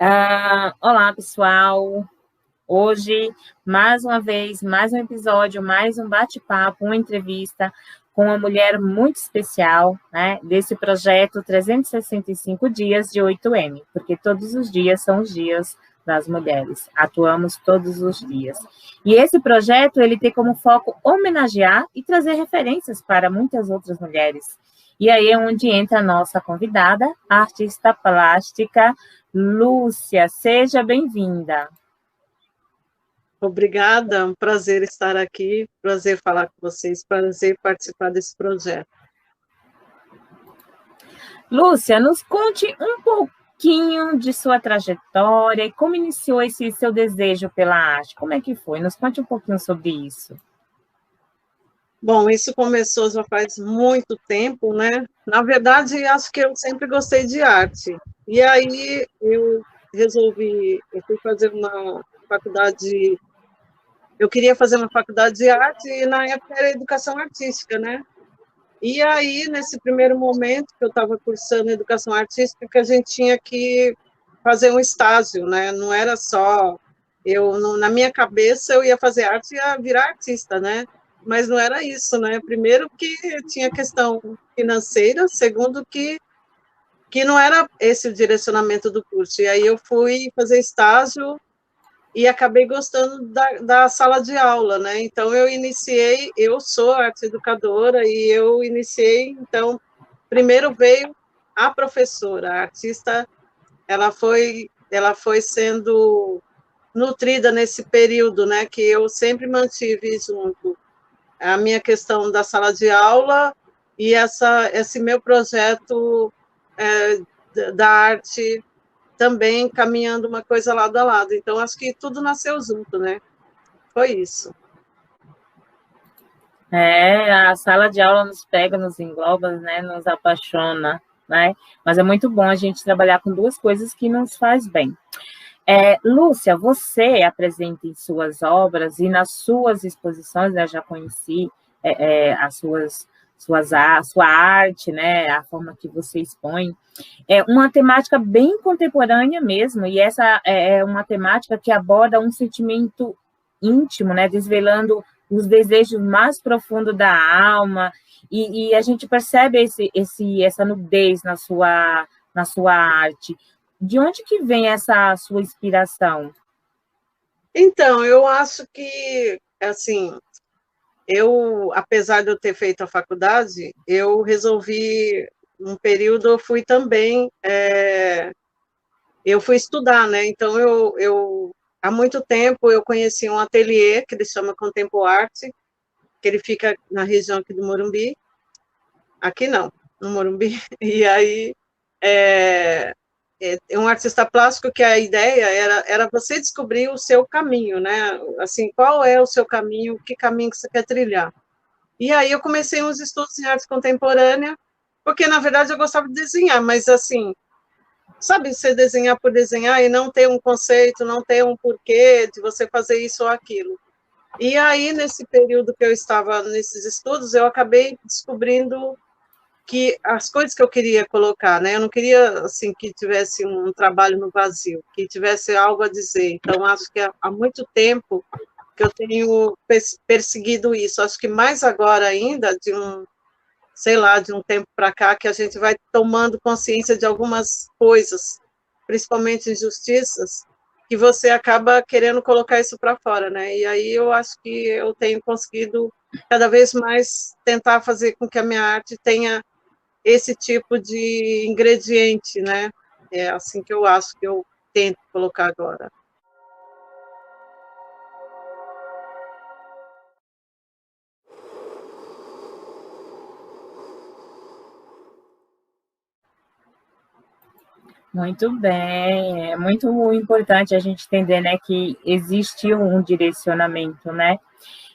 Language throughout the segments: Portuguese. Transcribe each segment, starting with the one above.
Olá, pessoal. Hoje, mais uma vez, mais um episódio, mais um bate-papo, uma entrevista com uma mulher muito especial, né, desse projeto 365 dias de 8M, porque todos os dias são os dias das mulheres, atuamos todos os dias. E esse projeto, ele tem como foco homenagear e trazer referências para muitas outras mulheres. E aí é onde entra a nossa convidada, a artista plástica Lúcia. Seja bem-vinda. Obrigada, é um prazer estar aqui, prazer falar com vocês, prazer participar desse projeto. Lúcia, nos conte um pouquinho de sua trajetória e como iniciou esse seu desejo pela arte. Como é que foi? Nos conte um pouquinho sobre isso. Bom, isso começou já faz muito tempo, né? Na verdade, acho que eu sempre gostei de arte. E aí eu fui fazer uma faculdade, eu queria fazer uma faculdade de arte e na época era educação artística, né? E aí, nesse primeiro momento que eu estava cursando educação artística, que a gente tinha que fazer um estágio, né? Não era só na minha cabeça eu ia fazer arte e ia virar artista, né? Mas não era isso, né? Primeiro que tinha questão financeira, segundo que não era esse o direcionamento do curso. E aí eu fui fazer estágio e acabei gostando da sala de aula, né? Então eu sou arte educadora e eu iniciei, então, primeiro veio a professora, a artista, ela foi sendo nutrida nesse período, né? Que eu sempre mantive junto a minha questão da sala de aula e esse meu projeto da arte também caminhando uma coisa lado a lado. Então, acho que tudo nasceu junto, né? Foi isso. A sala de aula nos pega, nos engloba, né, nos apaixona, né? Mas é muito bom a gente trabalhar com duas coisas que nos faz bem. Lúcia, você apresenta em suas obras e nas suas exposições, né, já conheci a sua arte, né, a forma que você expõe, é uma temática bem contemporânea mesmo, e essa é uma temática que aborda um sentimento íntimo, né, desvelando os desejos mais profundos da alma, e a gente percebe essa nudez na sua arte. De onde que vem essa sua inspiração? Então, eu acho que, assim, apesar de eu ter feito a faculdade, eu resolvi, um período, eu fui também, eu fui estudar, né? Então, há muito tempo, eu conheci um ateliê que ele chama Contempo Arte, que ele fica na região aqui do Morumbi, aqui não, no Morumbi, e aí é um artista plástico que a ideia era você descobrir o seu caminho, né? Assim, qual é o seu caminho, que caminho que você quer trilhar. E aí eu comecei uns estudos em arte contemporânea, porque, na verdade, eu gostava de desenhar, mas, assim, sabe, você desenhar por desenhar e não ter um conceito, não ter um porquê de você fazer isso ou aquilo. E aí, nesse período que eu estava nesses estudos, eu acabei descobrindo que as coisas que eu queria colocar, né? Eu não queria, assim, que tivesse um trabalho no vazio, que tivesse algo a dizer. Então, acho que há muito tempo que eu tenho perseguido isso. Acho que mais agora ainda, sei lá, de um tempo para cá, que a gente vai tomando consciência de algumas coisas, principalmente injustiças, que você acaba querendo colocar isso para fora, né? E aí eu acho que eu tenho conseguido cada vez mais tentar fazer com que a minha arte tenha esse tipo de ingrediente, né? É assim que eu acho que eu tento colocar agora. Muito bem, é muito importante a gente entender, né, que existe um direcionamento, né?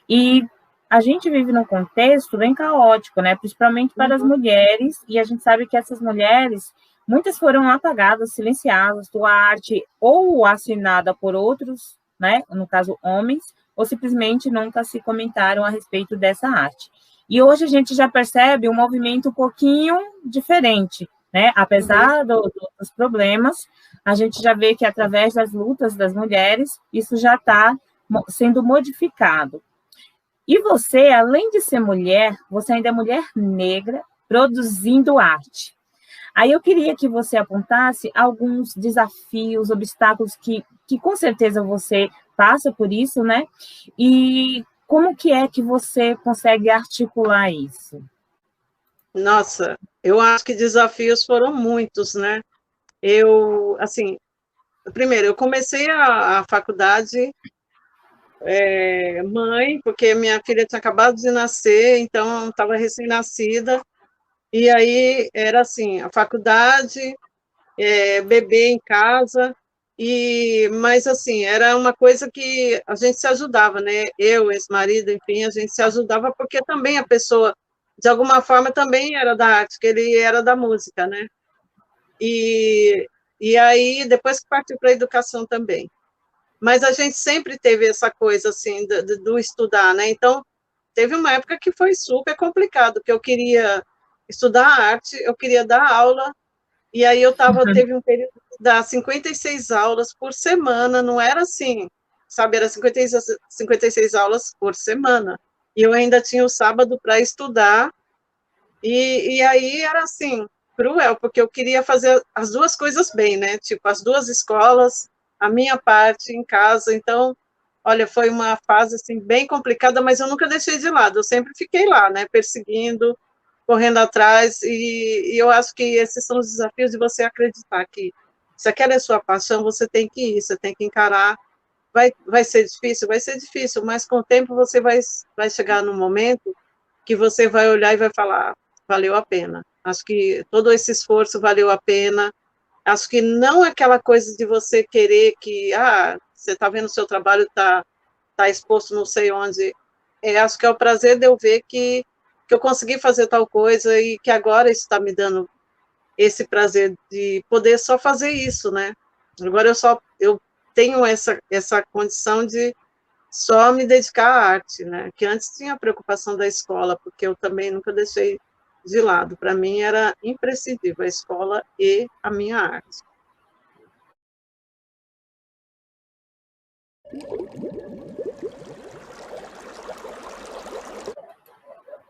E a gente vive num contexto bem caótico, né? Principalmente para as mulheres, e a gente sabe que essas mulheres, muitas foram apagadas, silenciadas, sua arte ou assinada por outros, né? No caso, homens, ou simplesmente nunca se comentaram a respeito dessa arte. E hoje a gente já percebe um movimento um pouquinho diferente, né? Apesar dos problemas, a gente já vê que através das lutas das mulheres, isso já está sendo modificado. E você, além de ser mulher, você ainda é mulher negra produzindo arte. Aí eu queria que você apontasse alguns desafios, obstáculos que com certeza você passa por isso, né? E como que é que você consegue articular isso? Nossa, eu acho que desafios foram muitos, né? Eu, assim, primeiro, eu comecei a faculdade mãe, porque minha filha tinha acabado de nascer, então estava recém-nascida, e aí era assim, a faculdade, bebê em casa, mas assim, era uma coisa que a gente se ajudava, né? Eu, ex-marido, enfim, a gente se ajudava porque também a pessoa, de alguma forma, também era da arte, que ele era da música, né? E, e aí, depois que partiu para a educação também. Mas a gente sempre teve essa coisa, assim, do estudar, né? Então, teve uma época que foi super complicado, que eu queria estudar arte, eu queria dar aula, e aí teve um período de dar 56 aulas por semana, não era assim, sabe, era 56 aulas por semana, e eu ainda tinha o sábado para estudar, e aí era assim, cruel, porque eu queria fazer as duas coisas bem, né, tipo, as duas escolas, a minha parte em casa, então, olha, foi uma fase, assim, bem complicada, mas eu nunca deixei de lado, eu sempre fiquei lá, né, perseguindo, correndo atrás, e eu acho que esses são os desafios de você acreditar que se aquela é sua paixão, você tem que ir, você tem que encarar, vai ser difícil, mas com o tempo você vai chegar num momento que você vai olhar e vai falar, valeu a pena, acho que todo esse esforço valeu a pena, acho que não é aquela coisa de você querer que, você está vendo o seu trabalho, está exposto não sei onde, acho que é o prazer de eu ver que eu consegui fazer tal coisa e que agora isso está me dando esse prazer de poder só fazer isso, né? Agora eu tenho essa condição de só me dedicar à arte, né? Que antes tinha a preocupação da escola, porque eu também nunca deixei de lado. Para mim era imprescindível a escola e a minha arte.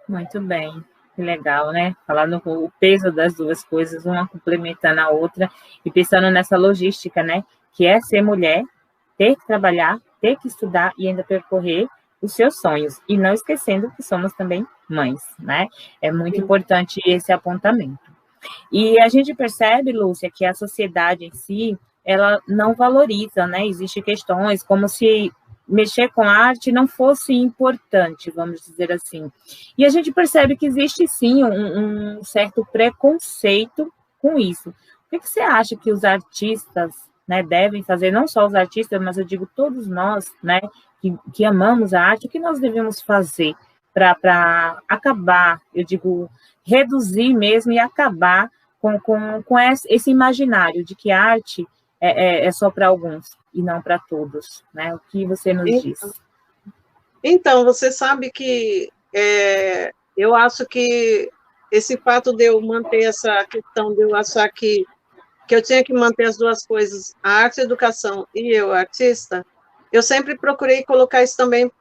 Muito bem, que legal, né? Falar no o peso das duas coisas, uma complementando a outra, e pensando nessa logística, né? Que é ser mulher, ter que trabalhar, ter que estudar e ainda percorrer os seus sonhos. E não esquecendo que somos também mães, né? É muito Sim. importante esse apontamento. E a gente percebe, Lúcia, que a sociedade em si, ela não valoriza, né? Existem questões como se mexer com arte não fosse importante, vamos dizer assim. E a gente percebe que existe sim um certo preconceito com isso. O que você acha que os artistas, né, devem fazer, não só os artistas, mas eu digo todos nós, né, que amamos a arte, o que nós devemos fazer para acabar, eu digo, reduzir mesmo e acabar com esse imaginário de que a arte é só para alguns e não para todos, né? O que você nos diz? Então, você sabe que eu acho que esse fato de eu manter essa questão de eu achar que eu tinha que manter as duas coisas, a arte e a educação e eu, artista, eu sempre procurei colocar isso também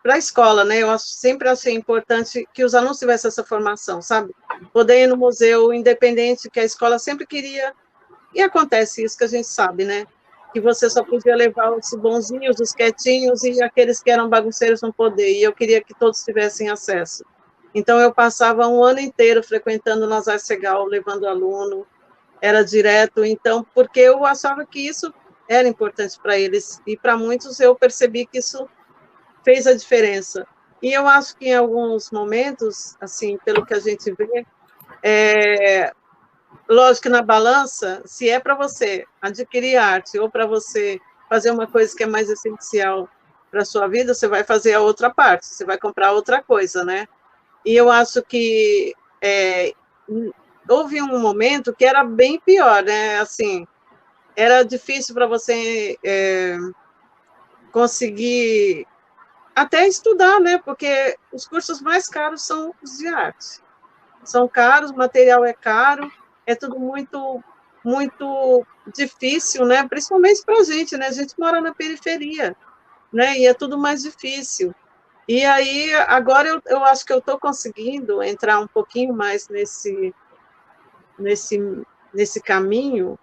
para a escola, né? Sempre achei importante que os alunos tivessem essa formação, sabe? Poder ir no museu independente, que a escola sempre queria, e acontece isso que a gente sabe, né? Que você só podia levar os bonzinhos, os quietinhos, e aqueles que eram bagunceiros não poder, e eu queria que todos tivessem acesso. Então, eu passava um ano inteiro frequentando Nazar Segal, levando aluno, era direto, então, porque eu achava que isso era importante para eles, e para muitos eu percebi que isso fez a diferença. E eu acho que em alguns momentos, assim, pelo que a gente vê, lógico que na balança, se é para você adquirir arte ou para você fazer uma coisa que é mais essencial para a sua vida, você vai fazer a outra parte, você vai comprar outra coisa, né? E eu acho que houve um momento que era bem pior, né? Assim, era difícil para você conseguir até estudar, né? Porque os cursos mais caros são os de arte. São caros, o material é caro, é tudo muito muito difícil, né? Principalmente para a gente, né? A gente mora na periferia, né? E é tudo mais difícil. E aí, agora eu acho que eu estou conseguindo entrar um pouquinho mais nesse, nesse caminho,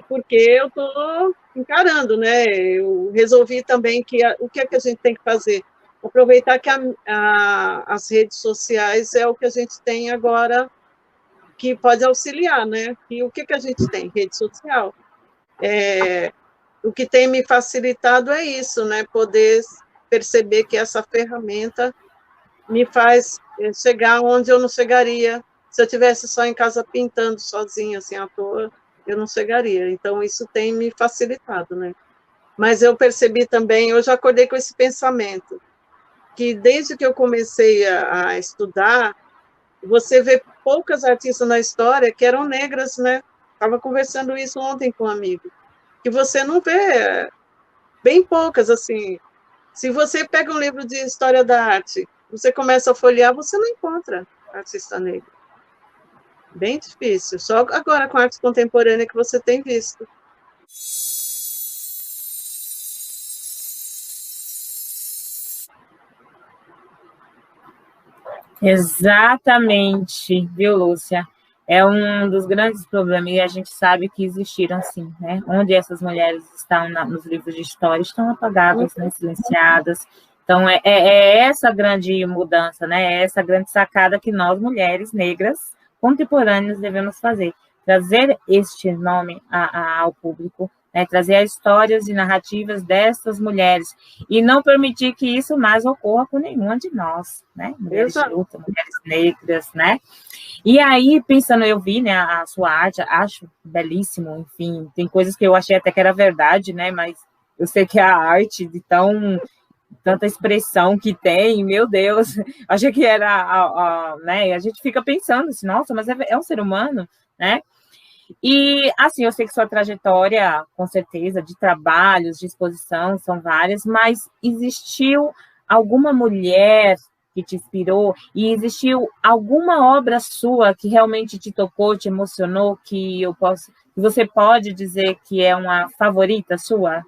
porque eu estou encarando, né? Eu resolvi também que o que é que a gente tem que fazer? Aproveitar que as redes sociais é o que a gente tem agora que pode auxiliar, né? E o que que a gente tem? Rede social. O que tem me facilitado é isso, né? Poder perceber que essa ferramenta me faz chegar onde eu não chegaria. Se eu tivesse só em casa pintando sozinha, assim, à toa, eu não chegaria. Então, isso tem me facilitado, né? Mas eu percebi também, eu já acordei com esse pensamento, que desde que eu comecei a estudar, você vê poucas artistas na história que eram negras, né? Estava conversando isso ontem com um amigo, que você não vê, bem poucas, assim. Se você pega um livro de história da arte, você começa a folhear, você não encontra artista negro. Bem difícil. Só agora com a arte contemporânea que você tem visto. Exatamente, viu, Lúcia? É um dos grandes problemas, e a gente sabe que existiram, sim, né? Onde essas mulheres estão nos livros de história, estão apagadas, né? Silenciadas. Então, é essa grande mudança, né? É essa grande sacada que nós, mulheres negras, contemporâneas, devemos fazer. Trazer este nome ao público, né? Trazer as histórias e narrativas dessas mulheres, e não permitir que isso mais ocorra com nenhuma de nós, né? Mulheres de luta, mulheres negras, né? E aí, pensando, eu vi, né, a sua arte, acho belíssimo, enfim, tem coisas que eu achei até que era verdade, né, mas eu sei que a arte de tanta expressão que tem, meu Deus, achei que era, né, a gente fica pensando assim, nossa, mas é um ser humano, né? E, assim, eu sei que sua trajetória, com certeza, de trabalhos, de exposição, são várias, mas existiu alguma mulher que te inspirou? E existiu alguma obra sua que realmente te tocou, te emocionou, que você pode dizer que é uma favorita sua?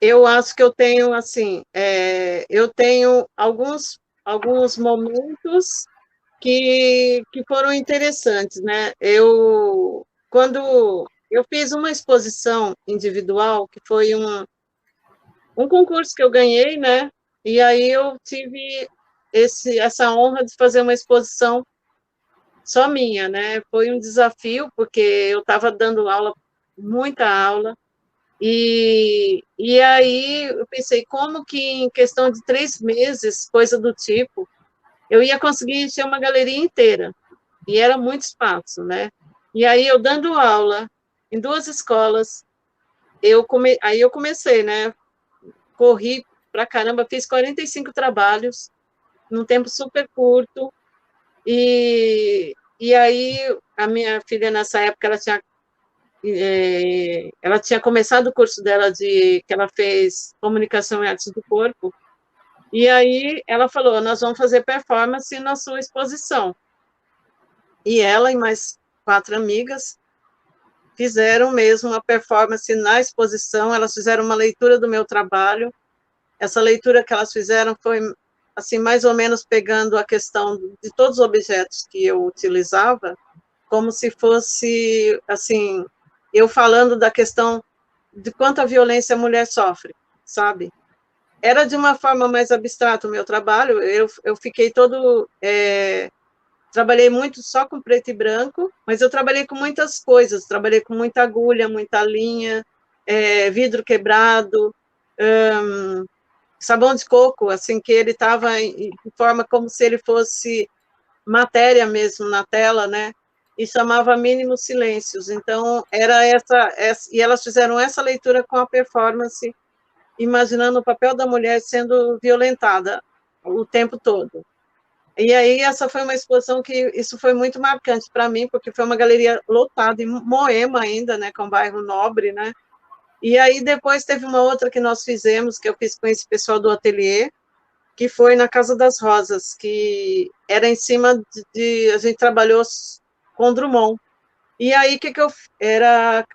Eu acho que eu tenho, assim, eu tenho alguns momentos que foram interessantes, né? Quando eu fiz uma exposição individual, que foi um concurso que eu ganhei, né? E aí eu tive essa honra de fazer uma exposição só minha, né? Foi um desafio, porque eu estava dando aula, muita aula, e aí eu pensei, como que em questão de 3 meses, coisa do tipo, eu ia conseguir encher uma galeria inteira, e era muito espaço, né? E aí eu dando aula em 2 escolas, aí eu comecei, né? Corri pra caramba, fiz 45 trabalhos, num tempo super curto, e aí a minha filha, nessa época, ela tinha começado o curso dela que ela fez Comunicação e Artes do Corpo, e aí ela falou, nós vamos fazer performance na sua exposição. E ela e mais 4 amigas fizeram mesmo uma performance na exposição, elas fizeram uma leitura do meu trabalho. Essa leitura que elas fizeram foi, assim, mais ou menos pegando a questão de todos os objetos que eu utilizava, como se fosse, assim, eu falando da questão de quanta violência a mulher sofre, sabe? Era de uma forma mais abstrata o meu trabalho, eu fiquei trabalhei muito só com preto e branco, mas eu trabalhei com muitas coisas, trabalhei com muita agulha, muita linha, vidro quebrado, sabão de coco, assim, que ele estava em forma como se ele fosse matéria mesmo na tela, né? E chamava Mínimos Silêncios. Então, era e elas fizeram essa leitura com a performance, imaginando o papel da mulher sendo violentada o tempo todo. E aí, essa foi uma exposição que isso foi muito marcante para mim, porque foi uma galeria lotada, em Moema ainda, né, que é um bairro nobre, né? E aí, depois, teve uma outra que nós fizemos, que eu fiz com esse pessoal do ateliê, que foi na Casa das Rosas, que era em cima a gente trabalhou com Drummond. E aí,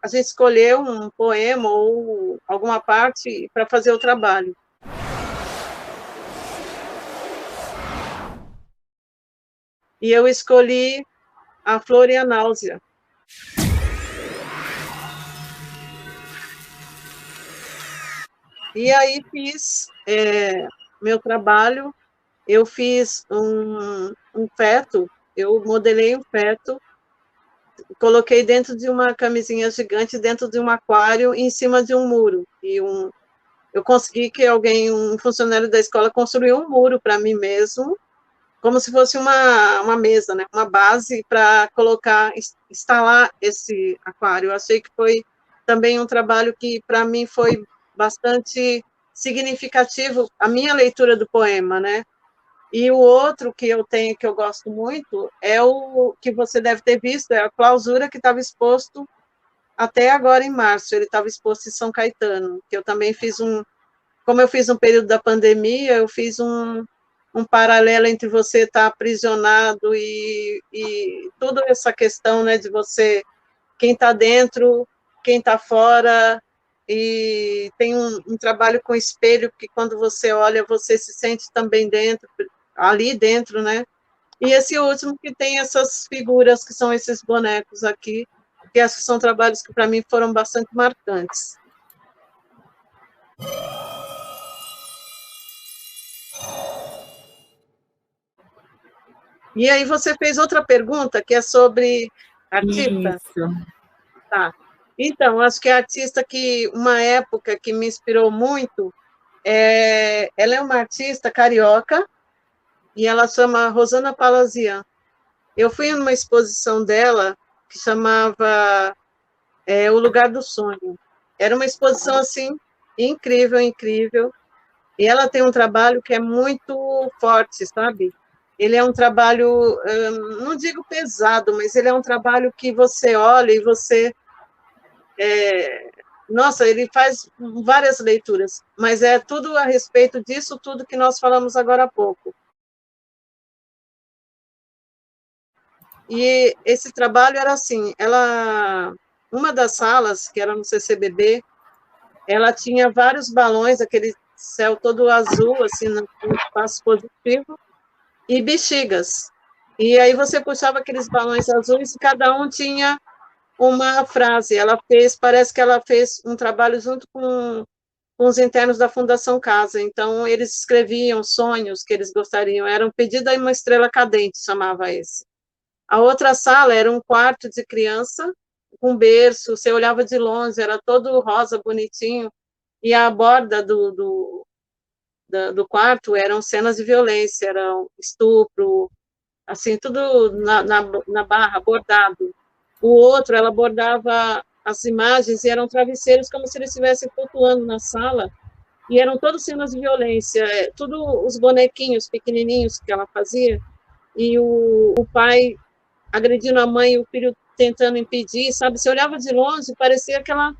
a gente escolheu um poema ou alguma parte para fazer o trabalho. E eu escolhi A Flor e a Náusea. E aí fiz meu trabalho, eu fiz um feto, eu modelei um feto, coloquei dentro de uma camisinha gigante, dentro de um aquário, em cima de um muro. Eu consegui que um funcionário da escola, construiu um muro para mim mesmo, como se fosse uma mesa, né, uma base para instalar esse aquário. Eu achei que foi também um trabalho que, para mim, foi bastante significativo, a minha leitura do poema, né? E o outro que eu tenho, que eu gosto muito, é o que você deve ter visto, é a clausura que estava exposto até agora em março, ele estava exposto em São Caetano, que eu também como eu fiz no período da pandemia, eu fiz um paralelo entre você estar aprisionado e toda essa questão, né, de você, quem está dentro, quem está fora, e tem um trabalho com espelho, que quando você olha, você se sente também ali dentro, né? E esse último que tem essas figuras, que são esses bonecos aqui, que acho que são trabalhos que para mim foram bastante marcantes. E aí você fez outra pergunta, que é sobre artista? Isso. Tá. Então, acho que a artista que, uma época que me inspirou muito, ela é uma artista carioca, e ela chama Rosana Palazian. Eu fui numa exposição dela, que chamava O Lugar do Sonho. Era uma exposição, assim, incrível, incrível, e ela tem um trabalho que é muito forte, sabe? Ele é um trabalho, não digo pesado, mas ele é um trabalho que você olha e você... nossa, ele faz várias leituras, mas é tudo a respeito disso, tudo que nós falamos agora há pouco. E esse trabalho era assim, uma das salas, que era no CCBB, ela tinha vários balões, aquele céu todo azul, assim, no espaço positivo, e bexigas. E aí você puxava aqueles balões azuis e cada um tinha uma frase. Parece que ela fez um trabalho junto com os internos da Fundação Casa. Então, eles escreviam sonhos que eles gostariam. Era um pedido a uma estrela cadente, chamava esse. A outra sala era um quarto de criança, com berço, você olhava de longe, era todo rosa, bonitinho, e a borda do quarto eram cenas de violência, eram estupro, assim, tudo na barra, bordado. O outro, ela bordava as imagens e eram travesseiros como se eles estivessem flutuando na sala, e eram todas cenas de violência, tudo os bonequinhos pequenininhos que ela fazia, e o pai agredindo a mãe e o filho tentando impedir, sabe? Você olhava de longe, parecia aquela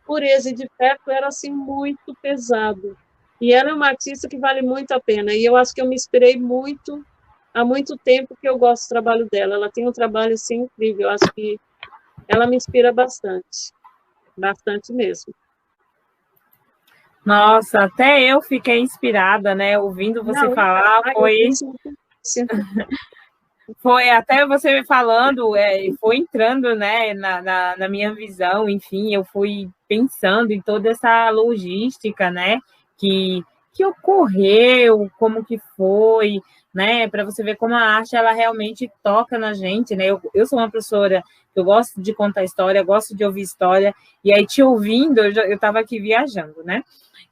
pureza, e de perto era, assim, muito pesado. E ela é uma artista que vale muito a pena, e eu acho que eu me inspirei muito, há muito tempo que eu gosto do trabalho dela. Ela tem um trabalho, assim, incrível, eu acho que ela me inspira bastante mesmo. Nossa, até eu fiquei inspirada, né? Ouvindo você falar, foi até você me falando, foi entrando, né, na minha visão, enfim, eu fui pensando em toda essa logística, né, que ocorreu, como que foi, né, para você ver como a arte, ela realmente toca na gente, né, eu sou uma professora, eu gosto de contar história, gosto de ouvir história, e aí te ouvindo, eu estava aqui viajando, né,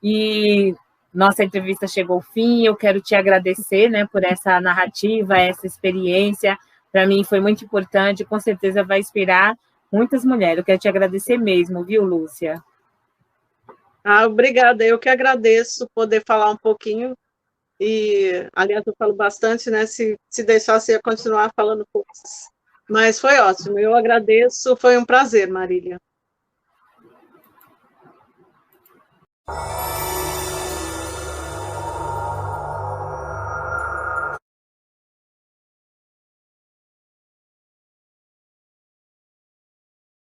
e nossa entrevista chegou ao fim, eu quero te agradecer, né, por essa narrativa, essa experiência, para mim foi muito importante, com certeza vai inspirar muitas mulheres, eu quero te agradecer mesmo, viu, Lúcia? Obrigada, eu que agradeço poder falar um pouquinho, e, aliás, eu falo bastante, né, se deixasse, ia continuar falando poucos, mas foi ótimo, eu agradeço, foi um prazer, Marília.